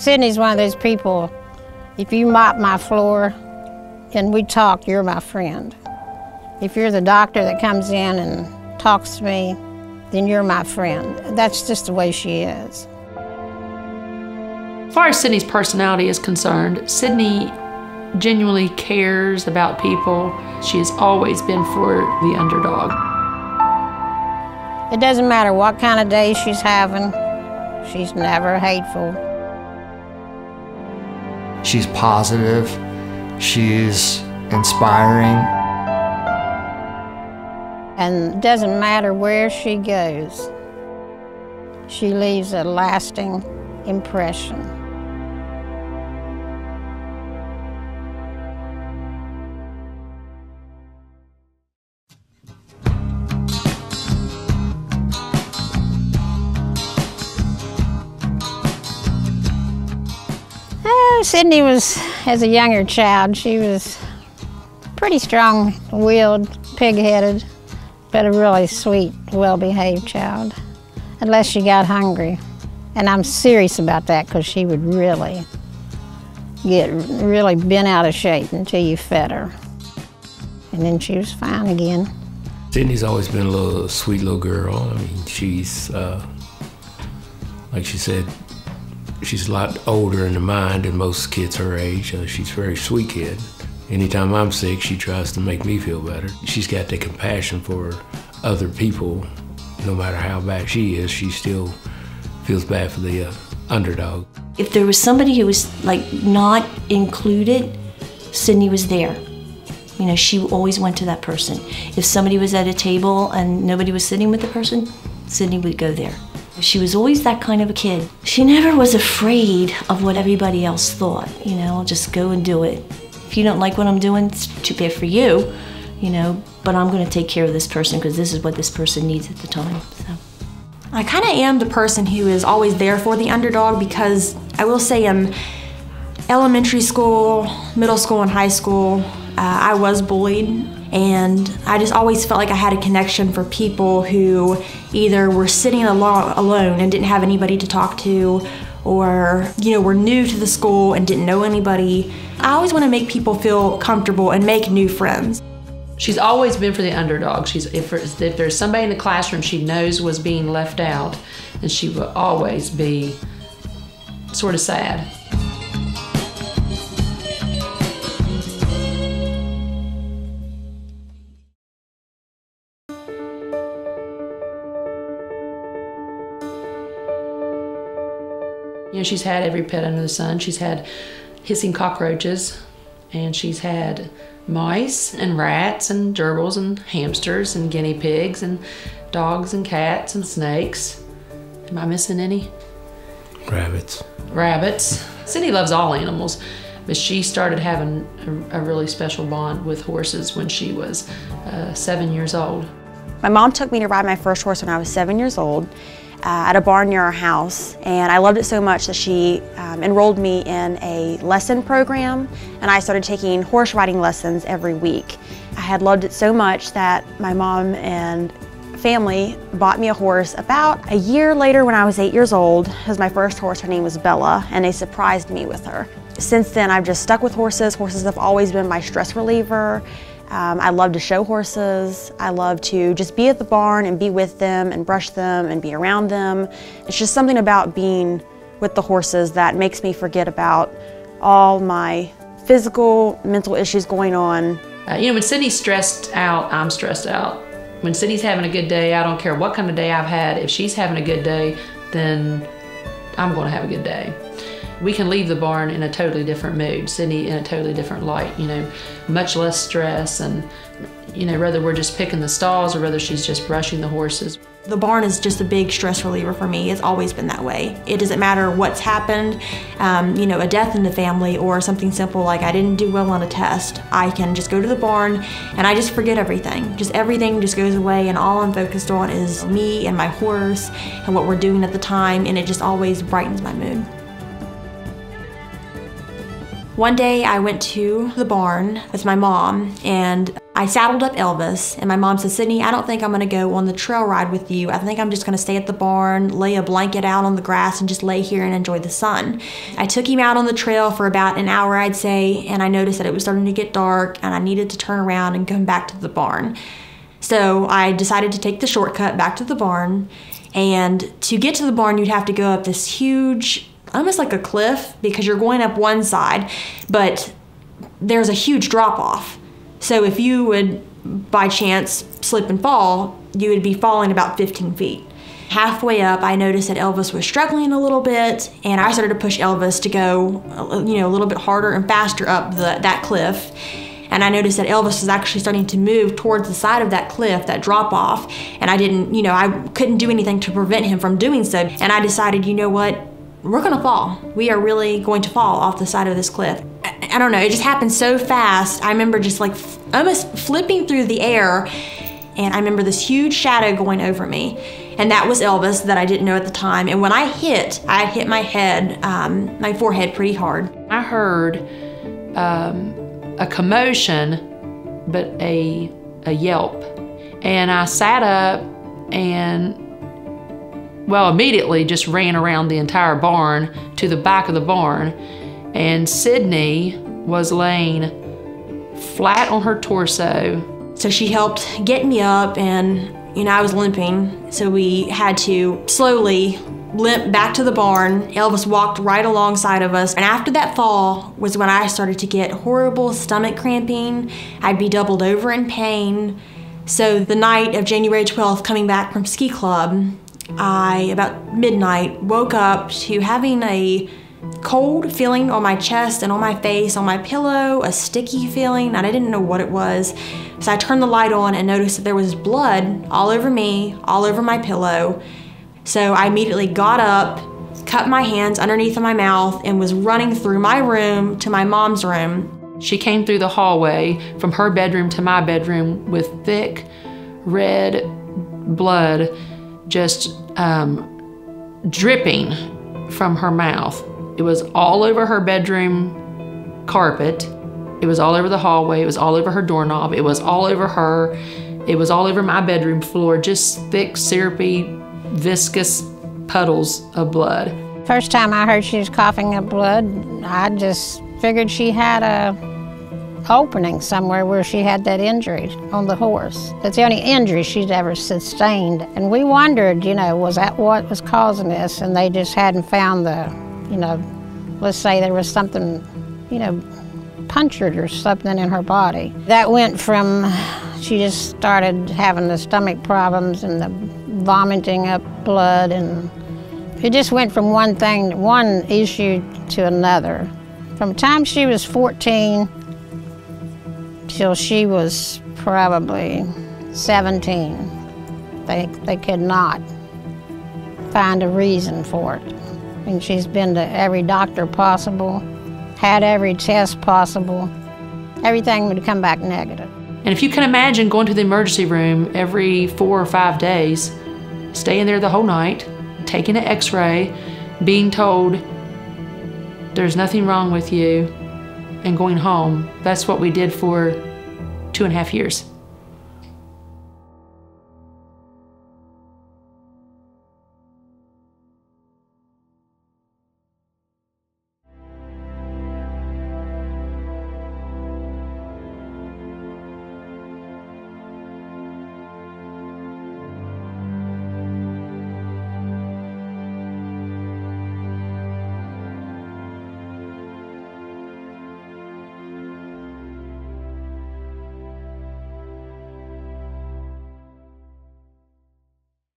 Sidney's one of those people, if you mop my floor and we talk, you're my friend. If you're the doctor that comes in and talks to me, then you're my friend. That's just the way she is. As far as Sidney's personality is concerned, Sidney genuinely cares about people. She has always been for the underdog. It doesn't matter what kind of day she's having, she's never hateful. She's positive, she's inspiring. And it doesn't matter where she goes, she leaves a lasting impression. Sidney was, as a younger child, she was pretty strong-willed, pig-headed, but a really sweet, well-behaved child, unless she got hungry. And I'm serious about that because she would really get really bent out of shape until you fed her. And then she was fine again. Sidney's always been a sweet little girl. I mean, she's, like she said, she's a lot older in the mind than most kids her age. She's a very sweet kid. Anytime I'm sick, she tries to make me feel better. She's got the compassion for other people. No matter how bad she is, she still feels bad for the underdog. If there was somebody who was like not included, Sidney was there. You know, she always went to that person. If somebody was at a table and nobody was sitting with the person, Sidney would go there. She was always that kind of a kid. She never was afraid of what everybody else thought, you know, just go and do it. If you don't like what I'm doing, it's too bad for you, you know, but I'm gonna take care of this person because this is what this person needs at the time, so. I kind of am the person who is always there for the underdog because I will say in elementary school, middle school, and high school, I was bullied. And I just always felt like I had a connection for people who either were sitting alone and didn't have anybody to talk to, or, you know, were new to the school and didn't know anybody. I always want to make people feel comfortable and make new friends. She's always been for the underdog. If there's somebody in the classroom she knows was being left out, and she will always be sort of sad. You know, she's had every pet under the sun. She's had hissing cockroaches, and she's had mice and rats and gerbils and hamsters and guinea pigs and dogs and cats and snakes. Am I missing any? Rabbits. Rabbits. Sidney loves all animals, but she started having a really special bond with horses when she was 7 years old. My mom took me to ride my first horse when I was 7 years old. At a barn near our house, and I loved it so much that she enrolled me in a lesson program, and I started taking horse riding lessons every week. I had loved it so much that my mom and family bought me a horse about a year later when I was 8 years old. It was my first horse. Her name was Bella, and they surprised me with her. Since then, I've just stuck with horses. Horses have always been my stress reliever. I love to show horses. I love to just be at the barn and be with them and brush them and be around them. It's just something about being with the horses that makes me forget about all my physical, mental issues going on. You know, when Sidney's stressed out, I'm stressed out. When Sidney's having a good day, I don't care what kind of day I've had. If she's having a good day, then I'm going to have a good day. We can leave the barn in a totally different mood, Sidney in a totally different light, you know, much less stress, and, you know, whether we're just picking the stalls or whether she's just brushing the horses. The barn is just a big stress reliever for me. It's always been that way. It doesn't matter what's happened, you know, a death in the family or something simple like I didn't do well on a test. I can just go to the barn and I just forget everything. Just everything just goes away, and all I'm focused on is me and my horse and what we're doing at the time, and it just always brightens my mood. One day I went to the barn with my mom and I saddled up Elvis, and my mom said, Sidney, I don't think I'm gonna go on the trail ride with you. I think I'm just gonna stay at the barn, lay a blanket out on the grass and just lay here and enjoy the sun. I took him out on the trail for about an hour, I'd say, and I noticed that it was starting to get dark and I needed to turn around and come back to the barn. So I decided to take the shortcut back to the barn, and to get to the barn you'd have to go up this huge, almost like a cliff, because you're going up one side, but there's a huge drop off. So if you would, by chance, slip and fall, you would be falling about 15 feet. Halfway up, I noticed that Elvis was struggling a little bit, and I started to push Elvis to go, a little bit harder and faster up that cliff. And I noticed that Elvis was actually starting to move towards the side of that cliff, that drop off, and I couldn't do anything to prevent him from doing so. And I decided, you know what? We're gonna fall. We are really going to fall off the side of this cliff. I don't know, it just happened so fast. I remember just like almost flipping through the air, and I remember this huge shadow going over me. And that was Elvis that I didn't know at the time. And when I hit my head, my forehead pretty hard. I heard a commotion, but a yelp. And I sat up and immediately just ran around the entire barn to the back of the barn, and Sidney was laying flat on her torso. So she helped get me up, and I was limping, so we had to slowly limp back to the barn. Elvis walked right alongside of us, and after that fall was when I started to get horrible stomach cramping. I'd be doubled over in pain. So the night of January 12th, coming back from ski club, I, about midnight, woke up to having a cold feeling on my chest and on my face, on my pillow, a sticky feeling, and I didn't know what it was. So I turned the light on and noticed that there was blood all over me, all over my pillow. So I immediately got up, cut my hands underneath of my mouth, and was running through my room to my mom's room. She came through the hallway from her bedroom to my bedroom with thick, red blood just dripping from her mouth. It was all over her bedroom carpet. It was all over the hallway. It was all over her doorknob. It was all over her. It was all over my bedroom floor, just thick, syrupy, viscous puddles of blood. First time I heard she was coughing up blood, I just figured she had a opening somewhere where she had that injury on the horse. That's the only injury she's ever sustained. And we wondered, was that what was causing this? And they just hadn't found the, let's say there was something, punctured or something in her body. That went from, she just started having the stomach problems and the vomiting up blood, and it just went from one issue to another. From the time she was 14 till she was probably 17, they could not find a reason for it. I mean, she's been to every doctor possible, had every test possible. Everything would come back negative. And if you can imagine going to the emergency room every 4 or 5 days, staying there the whole night, taking an x-ray, being told there's nothing wrong with you, and going home. That's what we did for 2.5 years.